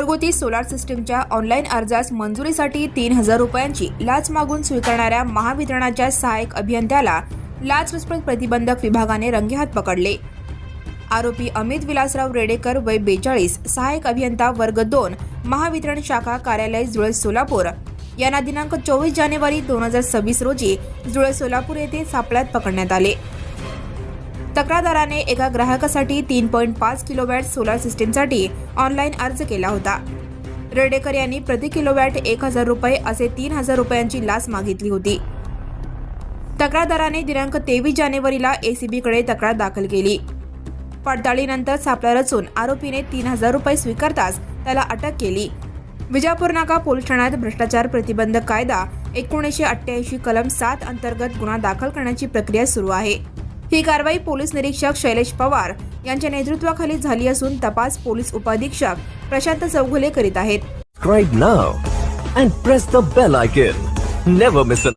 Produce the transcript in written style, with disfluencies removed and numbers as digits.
घरगुती सोलार सिस्टीमच्या ऑनलाईन अर्जास मंजुरीसाठी 3,000 रुपयांची लाच मागून स्वीकारणाऱ्या महावितरणाच्या सहाय्यक अभियंत्याला लाचलुचपत प्रतिबंधक विभागाने रंगेहात पकडले। आरोपी अमित विलासराव रेडेकर वय 42, सहाय्यक अभियंता वर्ग 2, महावितरण शाखा कार्यालय जुळे सोलापूर यांना दिनांक 24 जानेवारी 2026 रोजी जुळे सोलापूर येथे सापळ्यात पकडण्यात आले। तक्रारदाराने एका ग्राहकासाठी 3.5 किलोवॅट सोलार सिस्टीमसाठी ऑनलाईन अर्ज केला होता। रेडेकर यांनी प्रति किलोवॅट 1,000 रुपये असे 3,000 रुपयांची लाच मागितली होती। तक्रारदाराने दिनांक 23 जानेवारीला ACB कडे तक्रार दाखल केली। पडताळीनंतर सापळा रचून आरोपीने 3,000 रुपये स्वीकारताच त्याला अटक केली। विजापूर नाका पोलीस ठाण्यात भ्रष्टाचार प्रतिबंधक कायदा 1988 कलम 7 अंतर्गत गुन्हा दाखल करण्याची प्रक्रिया सुरू आहे। ही कारवाई पोलीस निरीक्षक शैलेश पवार यांच्या नेतृत्वाखाली झाली असून तपास पोलीस उपअधीक्षक प्रशांत चौगुले करीत आहेत। Subscribe now and press the bell icon. Never miss an